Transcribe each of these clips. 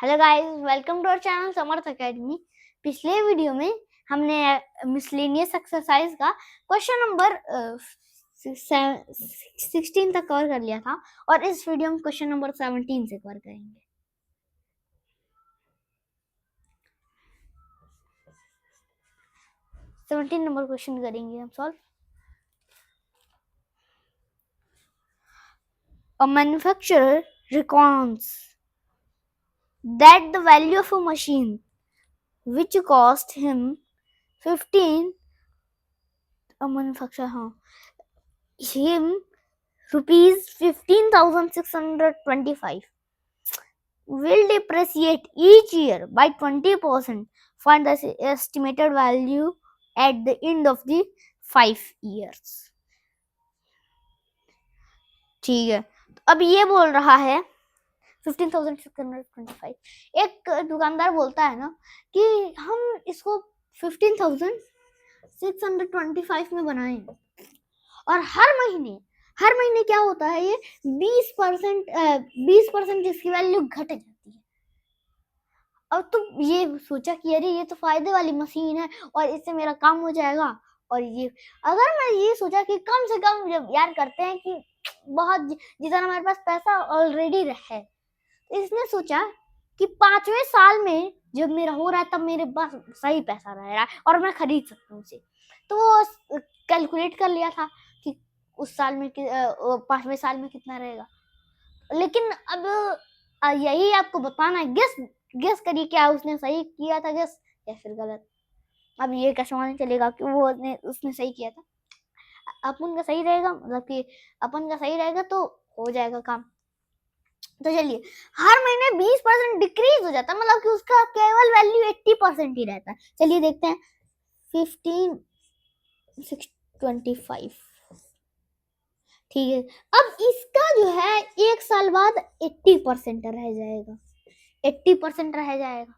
Hello guys, welcome to our channel Samarth academy. पिछले video में हमने मिसलेनियस एक्सरसाइज का क्वेश्चन नंबर 16 तक कवर कर लिया था और इस वीडियो में क्वेश्चन नंबर 17 से कवर करेंगे। नंबर क्वेश्चन करेंगे हम solve. A manufacturer reckons that the value of a machine which cost him 15 rupees 15,625 will depreciate each year by 20%. Find the estimated value at the end of the 5 years. ठीक है, तो अब ये बोल रहा है 15,625। एक दुकानदार बोलता है ना कि हम इसको 15,625 में बनाएं और हर महीने क्या होता है, ये 20% इसकी वैल्यू घट जाती है। अब तो ये सोचा कि अरे ये तो फायदे वाली मशीन है और इससे मेरा काम हो जाएगा। और ये अगर मैं ये सोचा कि कम से कम जब यार करते हैं कि बहुत जितना मेरे पास पैसा ऑलरेडी है, तो इसने सोचा कि 5वें साल में जब मेरा हो रहा है तब मेरे पास सही पैसा रह रहा है और मैं खरीद सकता हूँ उसे। तो वो कैलकुलेट कर लिया था कि उस साल में 5वें साल में कितना रहेगा। लेकिन अब यही आपको बताना है, गेस करिए क्या उसने सही किया था गेस या फिर गलत। अब ये कैसे मालूम चलेगा कि उसने सही किया था। अपन का सही रहेगा, मतलब कि अपन का सही रहेगा तो हो जाएगा काम। तो चलिए, हर महीने 20% डिक्रीज हो जाता है, मतलब कि उसका केवल वैल्यू 80% ही रहता है। चलिए देखते हैं 15,625। ठीक है, अब इसका जो है 1 साल बाद 80% रह जाएगा, 80% रह जाएगा।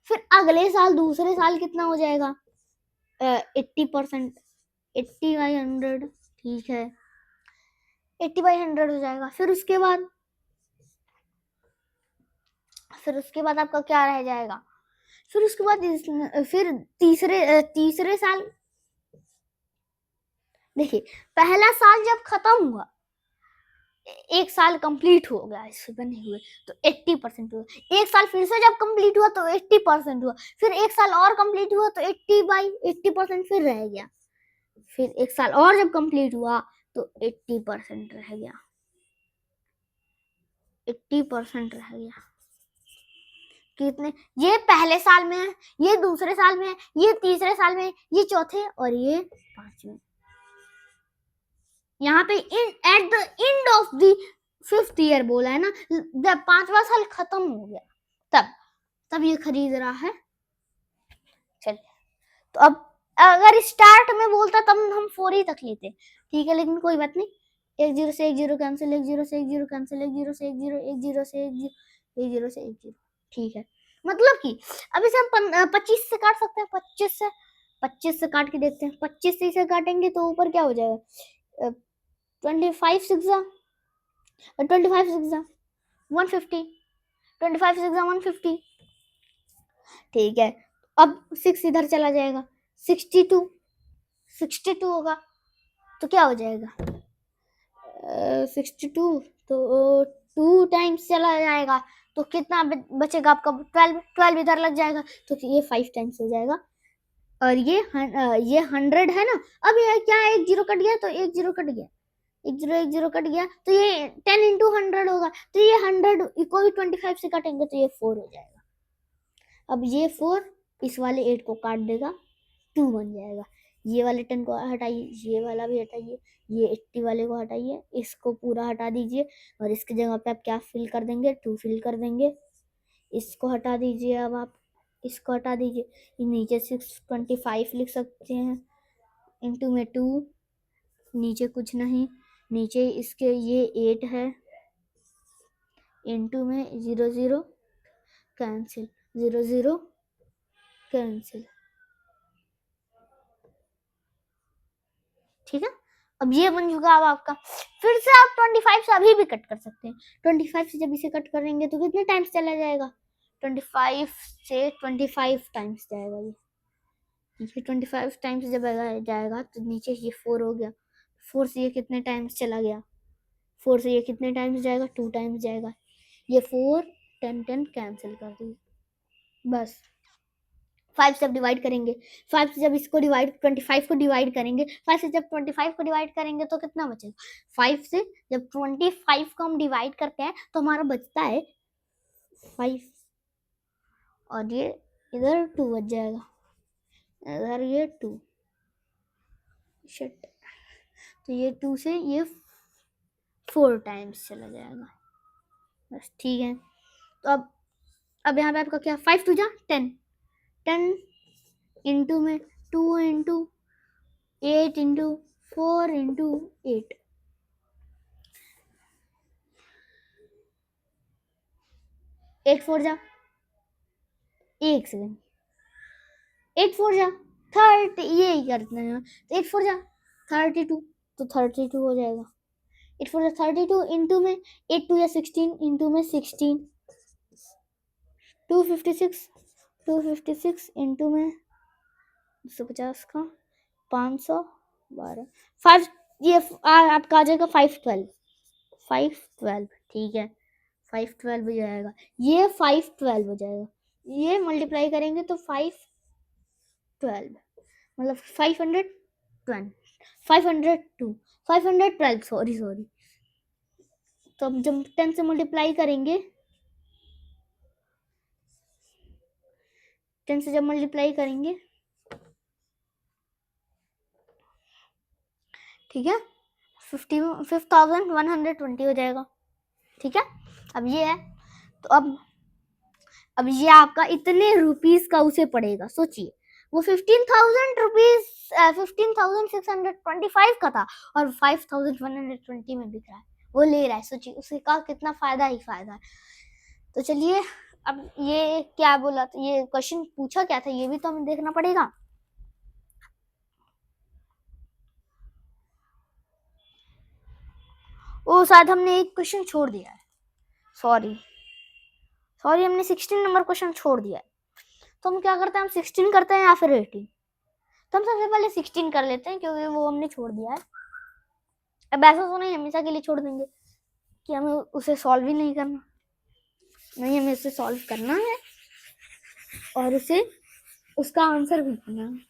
फिर अगले साल दूसरे साल कितना हो जाएगा 80%, 80/100। ठीक है, 80/100 हो जाएगा। फिर उसके बाद आपका क्या रह जाएगा, फिर उसके बाद फिर तीसरे साल। देखिए, पहला साल जब खत्म हुआ, 1 साल कंप्लीट हो गया इससे बने हुए, तो 80% हुआ। 1 साल फिर से जब कंप्लीट हुआ तो 80% हुआ। फिर 1 साल और कंप्लीट हुआ तो 80/80% फिर रह गया। फिर 1 साल और जब कंप्लीट हुआ तो 80% रह गया, 80% रह गया। कितने, ये पहले साल में है, ये दूसरे साल में है, ये तीसरे साल में है, ये चौथे और ये 5वें। यहाँ पे at the end of the 5th year बोला है ना, जब 5वां साल खत्म हो गया तब ये खरीद रहा है। चलिए, तो अब अगर स्टार्ट में बोलता तब हम 4 ही तक लेते, ठीक है, लेकिन कोई बात नहीं। 1 0 से 1 0 कैंसिल, 1 0 से 1 0 कैंसिल, 1 0 से 1 0, 1 0 से 1 0, 1 0 से 1 0। ठीक है, मतलब कि अब इसे हम 25 से काट सकते हैं। 25 से काट के देखते हैं। 25 से इसे काटेंगे तो ऊपर क्या हो जाएगा, 25 6 150, 25 6 150। ठीक है, अब 6 इधर चला जाएगा, 62 होगा तो क्या हो जाएगा 62, तो 2 टाइम्स चला जाएगा तो कितना बचेगा आपका 12 इधर लग जाएगा तो ये 5 टाइम्स हो जाएगा। और ये 100 है ना। अब ये क्या है, 1 0 कट गया तो 1 0 कट गया, 1 0 कट गया तो ये 10 × 100 होगा। तो ये 100 को भी 25 से काटेंगे तो ये 4 हो जाएगा। अब ये 4 इस वाले 8 को काट देगा, 2 बन जाएगा। ये वाले 10 को हटाइए, ये वाला भी हटाइए, ये 80 वाले को हटाइए, इसको पूरा हटा दीजिए और इसकी जगह पे आप क्या फिल कर देंगे, 2 फिल कर देंगे। इसको हटा दीजिए, अब आप इसको हटा दीजिए। ये नीचे 625 लिख सकते हैं, इंटू में 2, नीचे कुछ नहीं, नीचे इसके ये 8 है, इंटू में 0 0 कैंसिल, 0 0 कैंसिल। ठीक है, अब ये बन चुका अब आपका। फिर से आप 25 से अभी भी कट कर सकते हैं। 25 से जब इसे कट करेंगे तो कितने टाइम्स चला जाएगा, 25 से 25 टाइम्स जाएगा ये 25 टाइम्स जब जाएगा तो नीचे ये 4 हो गया, 4 से ये कितने टाइम्स चला गया, 4 से ये कितने टाइम्स जाएगा, 2 टाइम्स जाएगा, ये 4 10 10 कैंसिल कर दी बस। 5 से जब डिवाइड करेंगे, 5 से जब इसको डिवाइड 25 को डिवाइड करेंगे, 5 से जब 25 को डिवाइड करेंगे तो कितना बचेगा, 5 से जब 25 को हम डिवाइड करते हैं तो हमारा बचता है 5 और ये इधर 2 बच जाएगा, इधर ये 2 शिट, तो ये 2 से ये 4 टाइम्स चला जाएगा बस। ठीक है, तो अब यहाँ पे आपका क्या 5 2 जा 10 10 इंटू में 2 इंटू 8 इंटू 4 इंटू 8 8 4 जा, एक सेकेंड, 8 4 जा 30, ये ही करते हैं, 8 4 जा 32, तो 32 हो जाएगा, 8 4 जा 32 इंटू में 8 2 या 16 इंटू में 16 256 256 इंटू में 250 का 512 5, ये आपका आ जाएगा 512 512, ठीक है 512 हो जाएगा, ये 512 हो जाएगा, ये मल्टीप्लाई करेंगे तो 512 मतलब 512 सॉरी, तो अब जब 10 से मल्टीप्लाई करेंगे, 10 से जब मल्टीप्लाई करेंगे, ठीक है 5120 हो जाएगा, ठीक है। अब ये है, तो अब ये आपका इतने रुपीस का उसे पड़ेगा, सोचिए वो 15,000 रुपीज 15,625 का था और 5,120 में बिक रहा है, वो ले रहा है, सोचिए उसे का कितना फायदा ही फायदा है। तो चलिए, अब ये क्या बोला, तो ये क्वेश्चन पूछा क्या था ये भी तो हमें देखना पड़ेगा। वो शायद हमने एक क्वेश्चन छोड़ दिया है, सॉरी हमने 16 नंबर क्वेश्चन छोड़ दिया है, तो हम क्या करते हैं, हम 16 करते हैं या फिर 18, तो हम सबसे पहले 16 कर लेते हैं क्योंकि वो हमने छोड़ दिया है। अब ऐसा तो नहीं हमेशा के लिए छोड़ देंगे कि हमें उसे सॉल्व ही नहीं करना, नहीं हमें उसे सॉल्व करना है और उसे उसका आंसर भी करना है।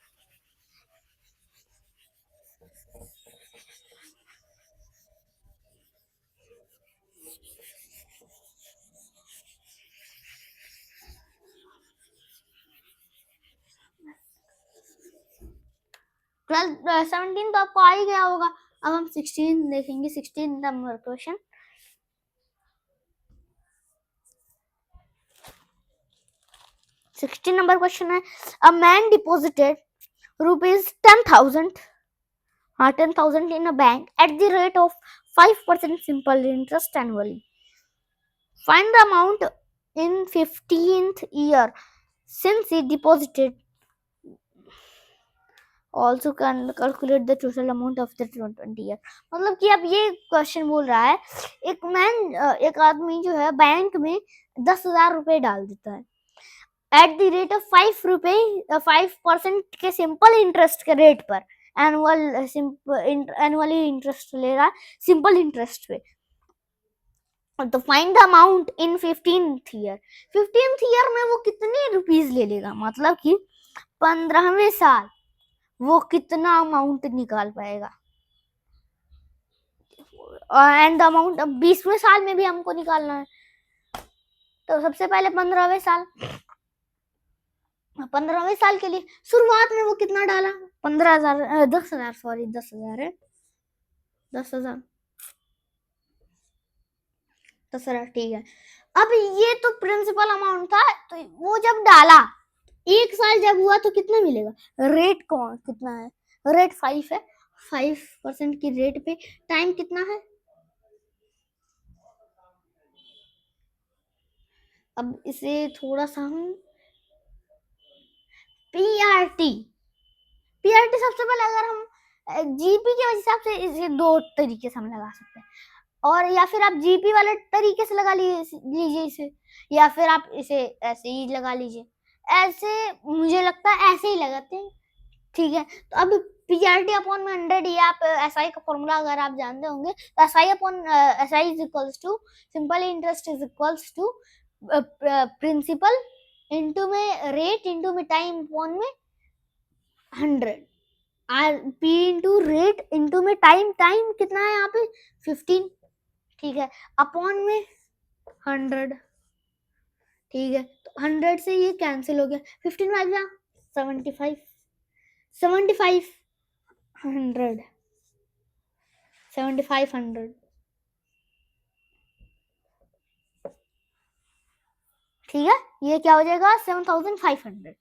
ट्वेल्थ 17 तो आपको आ ही गया होगा, अब हम 16 देखेंगे, 16 नंबर क्वेश्चन। नंबर क्वेश्चन है, a man deposited ₹10,000 10,000 in a bank at the rate of 5% simple interest annually. Find the amount in 15th year since he deposited. Also can calculate the total amount of the 20 year. मतलब कि अब ये question बोल रहा है, एक आदमी जो है बैंक में 10,000 रुपए डाल देता है एट द रेट ऑफ 5% के सिंपल इंटरेस्ट के रेट पर, एनुअली इंटरेस्ट ले रहा है सिंपल इंटरेस्ट पे। तो find the amount in 15th year में वो कितने रुपीस ले लेगा, मतलब कि 15वें साल वो कितना अमाउंट निकाल पाएगा, एंड द अमाउंट 20वें साल में भी हमको निकालना है। तो सबसे पहले 15वें साल के लिए शुरुआत में वो कितना डाला, 15,000 10,000 सॉरी 10,000 है 10,000 ठीक है। अब ये तो प्रिंसिपल अमाउंट था, तो वो जब डाला एक साल जब हुआ तो कितना मिलेगा, रेट कौन कितना है, रेट 5 है, 5% की रेट पे टाइम कितना है, अब इसे थोड़ा सा हम पीआरटी सबसे पहले अगर हम जीपी के हिसाब से इसे 2 तरीके से हम लगा सकते हैं। और या फिर आप जीपी वाले तरीके से लगा लीजिए इसे, या फिर आप इसे ऐसे ही लगा लीजिए। ऐसे मुझे लगता है ऐसे ही लगाते हैं, ठीक है। तो अब पीआरटी अपॉन में 100, ये आप एसआई का फॉर्मूला अगर आप जानते होंगे, तो SI upon SI is equals to simple interest is equals to principal into में रेट इनटू में टाइम अपॉन में 100। पी इंटू रेट इंटू में टाइम, टाइम कितना है यहाँ पे 15, ठीक है, अपॉन में 100, ठीक है। तो 100 से ये कैंसिल हो गया, 15 आ गया 75, 75 100, 7500, ठीक है। ये क्या हो जाएगा 7500,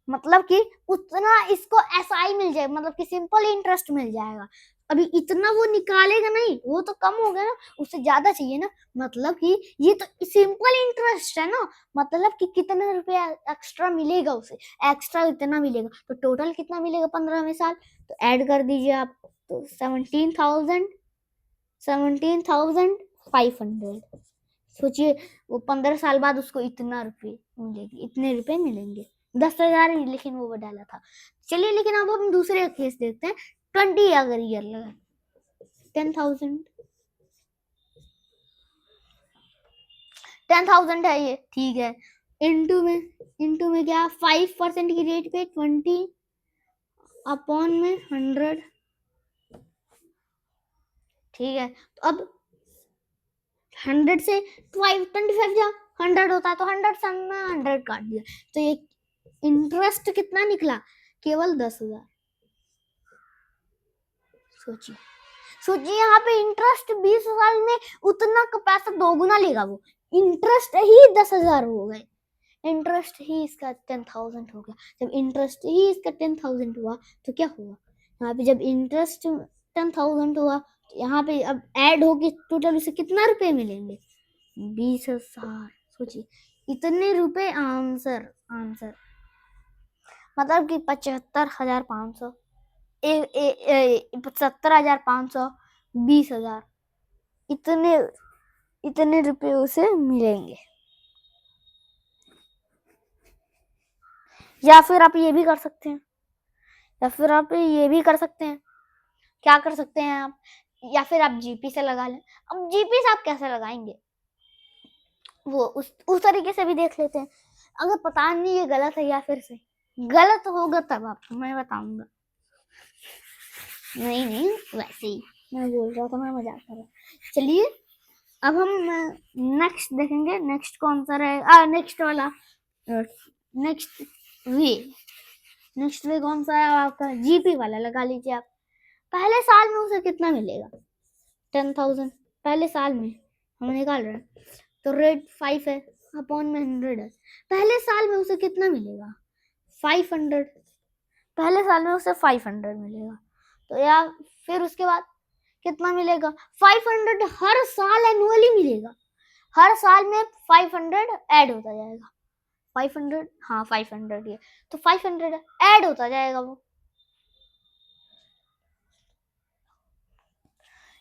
मतलब कि उतना इसको एसआई मिल जाएगा, मतलब कि सिंपल इंटरेस्ट मिल जाएगा। अभी इतना वो निकालेगा नहीं, वो तो कम हो गया ना, उससे ज्यादा चाहिए ना, मतलब कि ये तो सिंपल इंटरेस्ट है ना, मतलब कि कितना रुपया एक्स्ट्रा मिलेगा उसे, एक्स्ट्रा इतना मिलेगा, तो टोटल कितना मिलेगा 15वें साल, तो ऐड कर दीजिए आप, तो 17,500। सोचिए वो 15 साल बाद उसको इतना रुपये मिलेगी, इतने रुपए मिलेंगे, 10,000 लेकिन वो डाला था। चलिए, लेकिन अब हम दूसरे केस देखते हैं, 20 अगर ईयर लगा, 10,000 है ये, ठीक है। इंटू में क्या 5% की रेट पे 20 अपॉन में 100, ठीक है। तो अब 100 से 25 जा 100 होता है, तो 100 से 100 काट दिया, तो ये इंटरेस्ट कितना निकला, केवल 10,000। सोचिए यहाँ पे इंटरेस्ट 20 साल में उतना का पैसा दोगुना लेगा, वो इंटरेस्ट ही 10,000 हो गए, इंटरेस्ट ही इसका 10,000 हो गया। जब इंटरेस्ट ही इसका 10,000 हुआ तो क्या हुआ, यहाँ पे जब इंटरेस्ट 10,000 हुआ, तो यहाँ पे अब ऐड होके टोटल उसे कितना रुपए मिलेंगे 20,000। सोचिए इतने रुपए, आंसर मतलब कि 75,500, 75,500, 20,000, इतने रुपए उसे मिलेंगे। या फिर आप ये भी कर सकते हैं, क्या कर सकते हैं आप, या फिर आप जीपी से लगा लें। अब जीपी से आप कैसे लगाएंगे, वो उस तरीके से भी देख लेते हैं। अगर पता नहीं ये गलत है या फिर सही, गलत होगा तब आपको मैं बताऊंगा। नहीं वैसे ही मैं बोल रहा था, मैं मजाक कर रहा। चलिए अब हम नेक्स्ट देखेंगे, नेक्स्ट कौन सा रहेगा, नेक्स्ट वाला, नेक्स्ट वे कौन सा है आपका, जीपी वाला लगा लीजिए आप। पहले साल में उसे कितना मिलेगा 10,000, पहले साल में हम निकाल रहे हैं, तो रेट 5 है अपॉन में 100 है, पहले साल में उसे कितना मिलेगा 500, पहले साल में उसे 500 मिलेगा। तो या फिर उसके बाद कितना मिलेगा 500, हर साल एनुअली मिलेगा, हर साल में 500 ऐड होता जाएगा, 500, हाँ 500 ये, तो 500 ऐड होता जाएगा वो।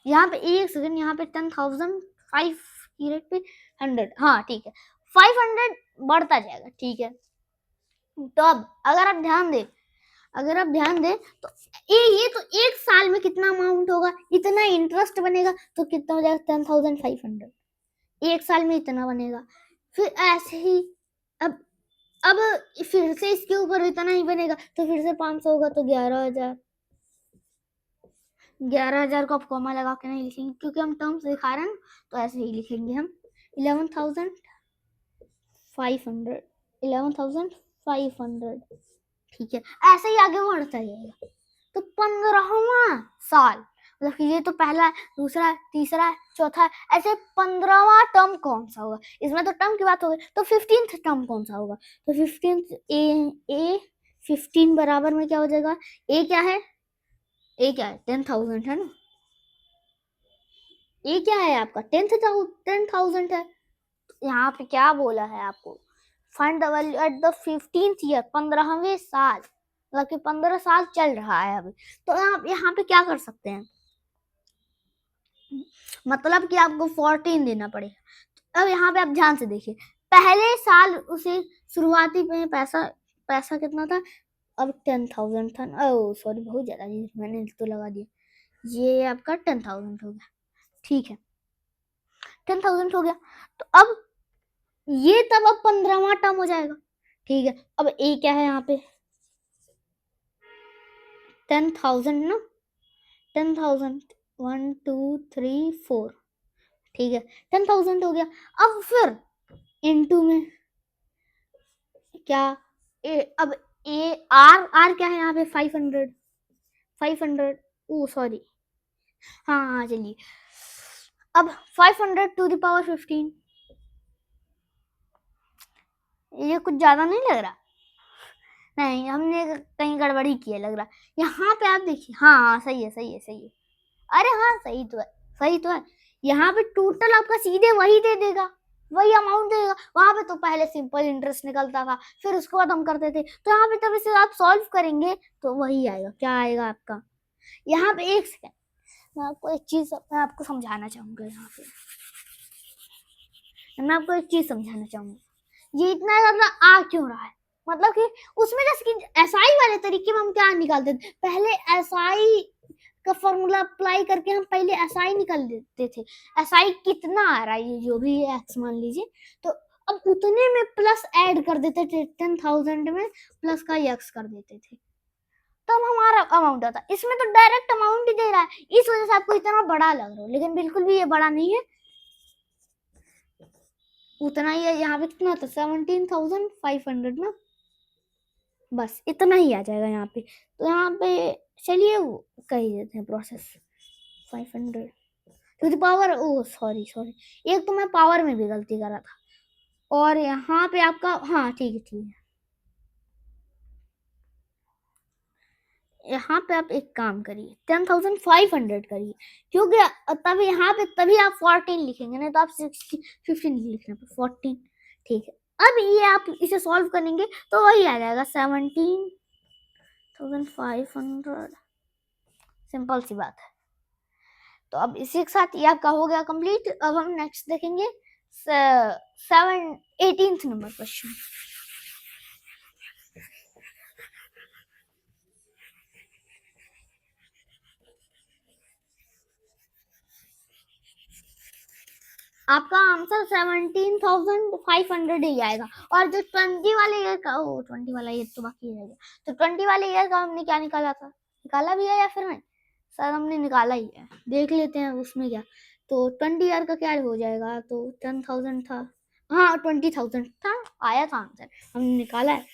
यहाँ पे एक सेकंड, यहाँ पे 10,000 5 की रेट पे 100, हाँ ठीक है, 500 बढ़ता जाएगा, ठीक है। तो अब अगर आप ध्यान दें तो ये तो एक साल में कितना अमाउंट होगा, इतना इंटरेस्ट बनेगा, तो कितना हो जाएगा 10,500, एक साल में इतना बनेगा। फिर ऐसे ही अब फिर से इसके ऊपर इतना ही बनेगा, तो फिर से 500 होगा, तो 11,000 को आप कॉमा लगा के नहीं लिखेंगे, क्योंकि हम टर्म्स दिखा रहे हैं, तो ऐसे ही लिखेंगे हम 11,500, ठीक है। ऐसे ही आगे बढ़ता जाएगा, तो 15वां साल, मतलब कि ये तो पहला, दूसरा, तीसरा, चौथा, ऐसे 15वां टर्म कौन सा होगा, इसमें तो टर्म की बात हो गई, तो 15th टर्म कौन सा होगा, तो 15th ए 15 बराबर में क्या हो जाएगा, ए क्या है 10,000 है ना, ए क्या है आपका 10,000 है। यहाँ पे क्या बोला है आपको, find the value at the 15th year, 15वें साल, मतलब कि 15 साल चल रहा है अभी। तो आप यहाँ पे क्या कर सकते हैं, मतलब कि आपको 14 देना पड़ेगा। अब यहाँ पे आप ध्यान से देखिए, पहले साल उसे शुरुआती में पैसा कितना था, अब 10,000 था। ओह सॉरी, बहुत ज्यादा मैंने तो लगा दिया। ये आपका 10,000 हो गया, ठीक है, 10,000 हो गया। तो अब ये तब अब 15वां टर्म हो जाएगा, ठीक है। अब ए क्या है यहाँ पे, 10,000 ना, 10,000, 1 2 3 4, ठीक है, 10,000 हो गया। अब फिर इनटू में क्या, अब ए आर, आर क्या है यहाँ पे, 500, 500, ओ सॉरी, हाँ चलिए, अब 500 टू द पावर 15, ये कुछ ज्यादा नहीं लग रहा, नहीं हमने कहीं गड़बड़ी की है लग रहा। यहाँ पे आप देखिए, हाँ सही है, सही है, सही है, अरे हाँ सही तो है, सही तो है। यहाँ पे टोटल आपका सीधे वही दे देगा, वही अमाउंट देगा। वहां पे तो पहले सिंपल इंटरेस्ट निकलता था, फिर उसके बाद हम करते थे। तो यहाँ पे तब इसे आप सॉल्व करेंगे तो वही आएगा, क्या आएगा आपका, यहाँ पे एक सेकेंड, मैं आपको एक चीज मैं आपको समझाना चाहूंगा। यहाँ पे मैं आपको एक चीज समझाना चाहूंगा, ये इतना ज्यादा आ क्यों रहा है, मतलब कि उसमें जैसे कि एसआई वाले तरीके में हम क्या निकालते थे, पहले एसआई का फॉर्मूला अप्लाई करके हम पहले एसआई निकाल देते थे, एसआई कितना आ रहा है, ये जो भी एक्स मान लीजिए, तो अब उतने में प्लस ऐड कर देते थे, 10,000 में प्लस का एक्स कर देते थे, तब हमारा अमाउंट आता। इसमें तो डायरेक्ट अमाउंट ही दे रहा है, इस वजह से आपको इतना बड़ा लग रहा है, लेकिन बिल्कुल भी ये बड़ा नहीं है, उतना ही है। यहाँ पे कितना था, 17,500 ना, बस इतना ही आ जाएगा यहाँ पे। तो यहाँ पे चलिए वो कर ही देते हैं process, 500 to the power, oh sorry sorry, एक तो मैं पावर में भी गलती करा था, और यहाँ पे आपका, हाँ ठीक है, ठीक है, यहाँ पे आप एक काम करिए, 10,500 करिए, क्योंकि तभी यहाँ पे तभी आप 14 लिखेंगे, नहीं तो आप 15 लिखना, 14, ठीक है। अब ये आप इसे सॉल्व करेंगे तो वही आ जाएगा 17,500, सिंपल सी बात है। तो अब इसी के साथ ये आपका हो गया कंप्लीट। अब हम नेक्स्ट देखेंगे 18th नंबर क्वेश्चन। आपका आंसर 17,500 ही आएगा। और जो 20 वाले ईयर का, 20 वाला ईयर तो बाकी रह गया, तो 20 वाले ईयर का हमने क्या निकाला था, निकाला भी है या फिर नहीं, सर हमने निकाला ही है, देख लेते हैं उसमें क्या। तो 20 ईयर का क्या हो जाएगा, तो 10,000 था, हाँ 20,000 था, आया था आंसर, हमने निकाला है,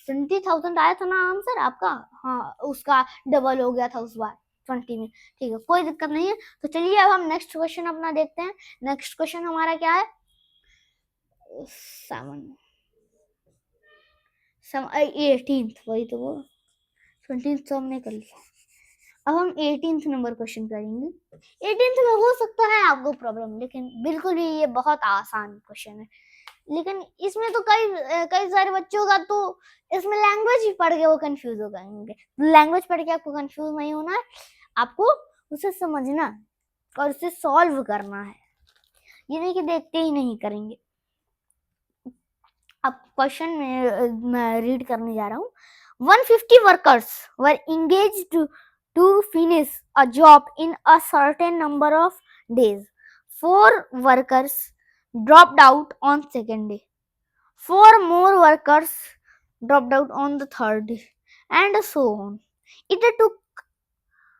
20,000 आया था ना आंसर आपका, हाँ उसका डबल हो गया था उस बार 20 में, ठीक है, कोई दिक्कत नहीं है। तो चलिए अब हम नेक्स्ट क्वेश्चन अपना देखते हैं। नेक्स्ट क्वेश्चन हमारा क्या है, 18th, वही तो वो 20th तो हमने कर लिया। अब हम 18th नंबर क्वेश्चन करेंगे। 18th में हो सकता है आपको प्रॉब्लम, लेकिन बिल्कुल भी ये बहुत आसान क्वेश्चन है, लेकिन इसमें तो कई कई सारे बच्चों का तो इसमें लैंग्वेज ही पढ़ के वो कंफ्यूज हो जाएंगे। लैंग्वेज पढ़ के आपको कंफ्यूज नहीं होना है, आपको उसे समझना और उसे सॉल्व करना है, ये नहीं कि देखते ही नहीं करेंगे। अब क्वेश्चन में मैं रीड करने जा रहा हूँ। 150 workers were engaged to finish a job in a certain number of days. 4 workers dropped out on second day. 4 more workers dropped out on the third day, and so on. It took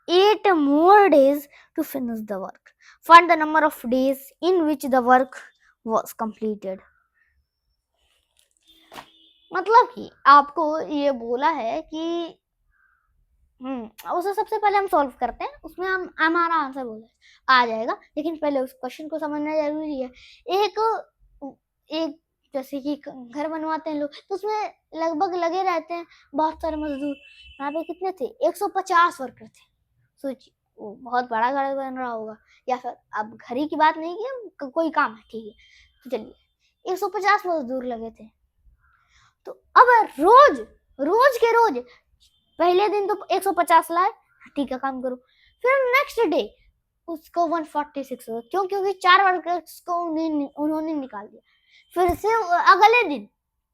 8 more days to finish the work. Find the number of days in which the work was completed. मतलब कि आपको ये बोला है कि उसे सबसे पहले हम सॉल्व करते हैं, उसमें हम हमारा आंसर बोला आ जाएगा, लेकिन पहले उस क्वेश्चन को समझना जरूरी है। एक एक जैसे कि घर बनवाते हैं लोग, तो उसमें लगभग लगे रहते हैं बहुत सारे मजदूर। यहाँ पे कितने थे, 150 वर्कर थे। सोचिए वो बहुत बड़ा घर बन रहा होगा, या फिर अब घर ही की बात नहीं की, कोई काम है, ठीक है। तो चलिए 150 मजदूर लगे थे। तो अब रोज रोज के रोज, पहले दिन तो 150 लाए, ठीक है काम करो, फिर नेक्स्ट डे उसको 146 होगा। क्यों? क्योंकि 4 वर्कर्स को उन्होंने निकाल दिया। फिर से अगले दिन,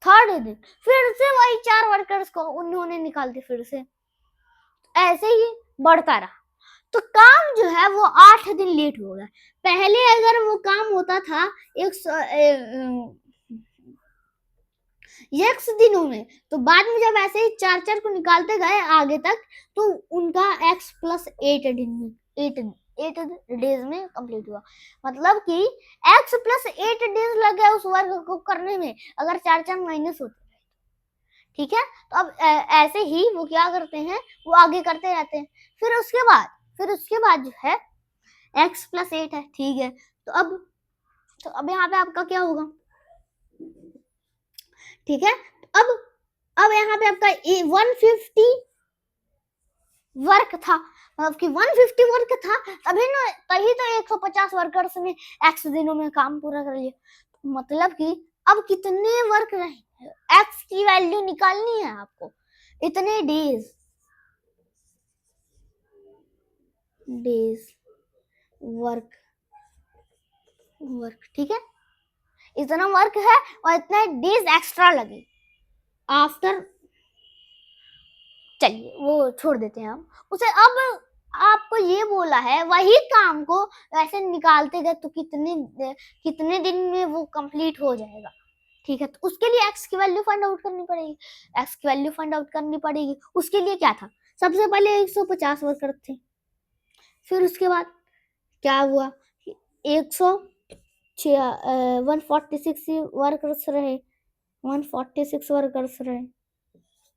थर्ड दिन, फिर से वही 4 वर्कर्स को उन्होंने निकाल दिया। फिर से ऐसे ही बढ़ता रहा। तो काम जो है वो 8 दिन लेट हो गया। पहले अगर वो काम होता था 100 दिनों में, तो बाद में जब ऐसे ही 4 को निकालते गए आगे तक, तो उनका x + 8 दिन में 8 डेज में कंप्लीट हुआ। मतलब कि x + 8 डेज लग गए उस वर्क को करने में, अगर 4 माइनस होते। ठीक है, तो अब ऐसे ही वो क्या करते हैं, वो आगे करते रहते हैं। फिर उसके बाद जो है x + 8 है। ठीक है, तो अब यहाँ पे आपका क्या होगा? ठीक है, अब यहाँ पे आपका 150 वर्क था, मतलब कि 150 वर्क था, तभी तो 150 वर्कर्स ने x दिनों में काम पूरा कर लिया। मतलब कि अब कितने वर्क रहे, x की वैल्यू निकालनी है आपको, इतने डेज वर्क। ठीक है, इतना वर्क है और इतने डेज एक्स्ट्रा लगे आफ्टर। चलिए वो छोड़ देते हैं हम उसे। अब आपको ये बोला है वही काम को ऐसे निकालते गए तो कितने दिन में वो कंप्लीट हो जाएगा। ठीक है, तो उसके लिए x की वैल्यू फाइंड आउट करनी पड़ेगी। उसके लिए क्या था, सबसे पहले 150 वर्कर थे। फिर उसके बाद क्या हुआ, 146 वर्कर्स रहे, 146 वर्कर्स रहे।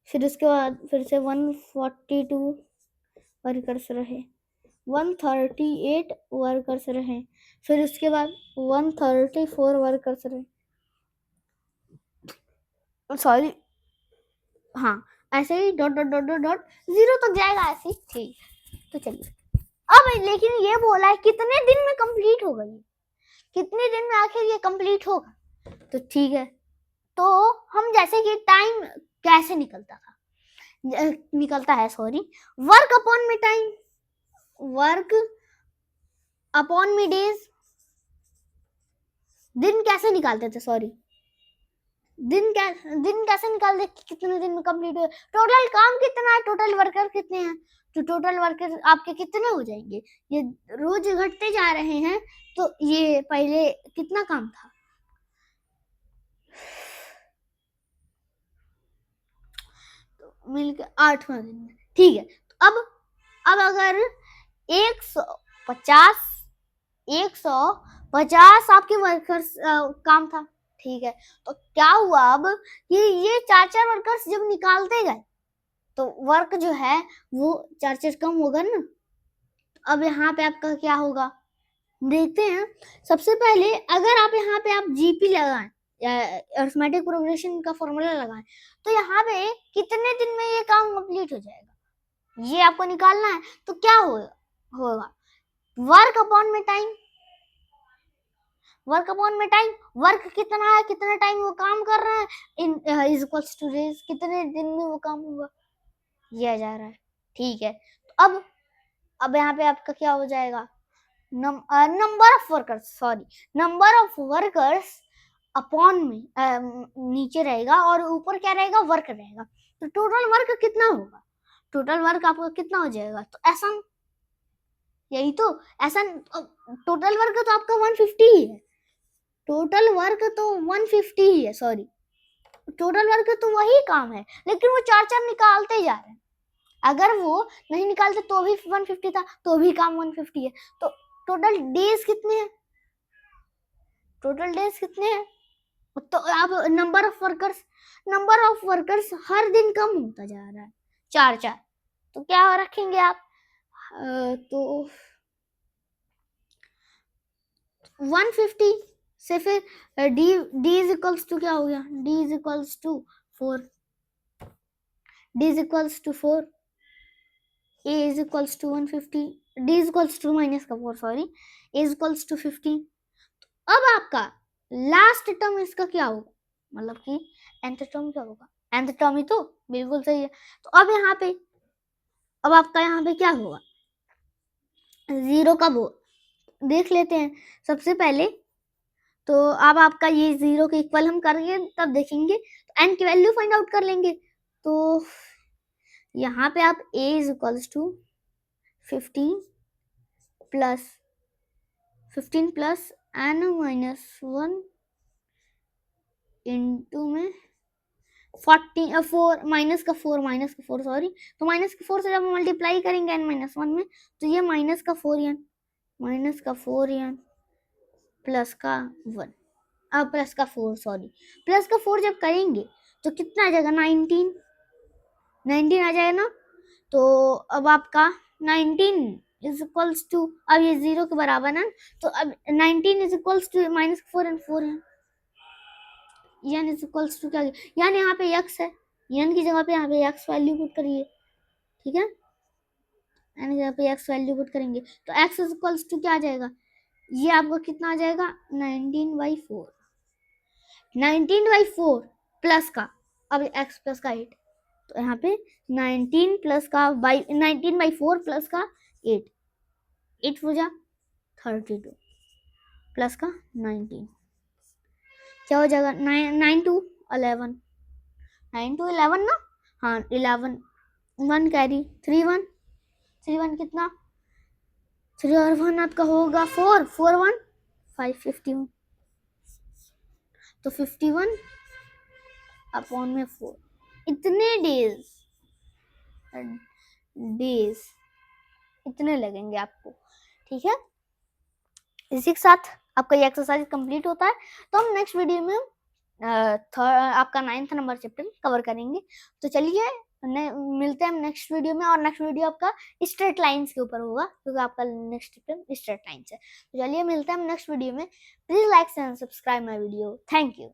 फिर उसके बाद फिर से 142 वर्कर्स रहे, 138 वर्कर्स रहे। फिर उसके बाद 134 वर्कर्स रहे। सॉरी, हाँ, ऐसे ही dot dot dot dot dot 0 तक जाएगा ऐसे ही। ठीक, तो चलिए अब लेकिन ये बोला है कितने दिन में कंप्लीट होगा, ये कितने दिन में आखिर ये कंप्लीट होगा। तो ठीक है, तो हम जैसे कि टाइम कैसे निकलता है, सॉरी, वर्क अपॉन में टाइम, वर्क अपॉन में डेज। दिन कैसे निकालते थे, सॉरी, दिन कैसे निकालते, कितने दिन में कंप्लीट हुए, टोटल काम कितना है, टोटल वर्कर कितने हैं, तो टोटल वर्कर आपके कितने हो जाएंगे, ये रोज घटते जा रहे हैं। तो ये पहले कितना काम था, तो मिलकर 8वां दिन में। ठीक है, तो अब अगर 150 आपके वर्कर्स काम था। ठीक है, तो क्या हुआ अब ये 4 वर्कर्स जब निकालते गए तो वर्क जो है वो 4 कम होगा ना। अब यहाँ पे आपका क्या होगा, देखते हैं। सबसे पहले अगर आप यहाँ पे आप जीपी लगाएं, अरिथमेटिक प्रोग्रेशन का फॉर्मूला लगाएं, तो यहाँ पे कितने दिन में ये काम कंप्लीट हो जाएगा, ये आपको निकालना है। तो क्या होगा वर्क अपॉन में टाइम, वर्क कितना है, कितना टाइम वो काम कर रहे हैं, इज इक्वल्स टू डेज, कितने दिन में वो काम होगा, ये आ जा रहा है। ठीक है, तो अब यहाँ पे आपका क्या हो जाएगा, नंबर ऑफ वर्कर्स अपॉन में नीचे रहेगा और ऊपर क्या रहेगा, वर्क रहेगा। तो टोटल वर्क कितना होगा, टोटल वर्क आपका कितना हो जाएगा, तो ऐसा, यही तो ऐसा, टोटल वर्क तो आपका 150 ही है, टोटल वर्क तो 150 ही है, सॉरी, टोटल वर्क तो वही काम है, लेकिन वो 4 निकालते जा रहे हैं। अगर वो नहीं निकालते तो भी 150 था, तो भी काम 150 है। तो टोटल डेज कितने हैं, तो अब नंबर ऑफ वर्कर्स हर दिन कम होता जा रहा है, 4। तो क्या रखेंगे आप, तो 150 से फिर डी इज इक्वल्स टू क्या हो गया, D is equals to 4, a is equals to 150, d is equals to minus का 4, sorry, a is equals to 15। अब आपका लास्ट टर्म इसका क्या होगा, मतलब कि nth टर्म क्या होगा, nth टर्म ही तो, बिल्कुल सही है। तो अब आपका यहाँ पे क्या होगा, 0 का वो देख लेते हैं सबसे पहले। तो अब आपका ये 0 के इक्वल हम करेंगे तब देखेंगे, तो n की वैल्यू फाइंड आउट कर लेंगे। तो यहाँ पे आप a is equals to 15 plus n minus 1 into में 40 4 माइनस का 4 सॉरी, तो माइनस का 4 से जब मल्टीप्लाई करेंगे n माइनस 1 में, तो ये माइनस का 4 n प्लस का 1 प्लस का 4 सॉरी, प्लस का 4 जब करेंगे तो कितना आ जाएगा 19 आ जाएगा ना। तो अब आपका 19 इज इक्वल्स टू, अब ये 0 के बराबर है, तो अब 19 is equals to minus 4 n is equals to क्या, यानी यहाँ पे x है, n की जगह पे यहाँ पे x वैल्यू पुट करिए, ठीक है, n की जगह पे x वैल्यू पुट करेंगे तो x इज इक्वल्स टू क्या आ जाएगा, ये आपको कितना आ जाएगा 19/4 प्लस का, अब x प्लस का 8, तो यहाँ पे 19 प्लस का 19/4 प्लस का 8 हो जा 32 प्लस का 19 क्या हो जाएगा 9 to 11 ना, हाँ 11 1 कैरी 3 1 कितना 3 और 1 आपका होगा 4 1 5 51, तो 51 अपॉन में 4, इतने डेज इतने लगेंगे आपको, ठीक है। इसी के साथ आपका ये एक्सरसाइज कंप्लीट होता है। तो हम नेक्स्ट वीडियो में आपका 9th नंबर चैप्टर कवर करेंगे। तो चलिए मिलते हैं हम नेक्स्ट वीडियो में, और नेक्स्ट वीडियो आपका स्ट्रेट लाइंस के ऊपर होगा, क्योंकि आपका नेक्स्ट चैप्टर स्ट्रेट लाइंस है। तो चलिए मिलते हैं हम नेक्स्ट वीडियो में। Please like and subscribe my video. Thank you.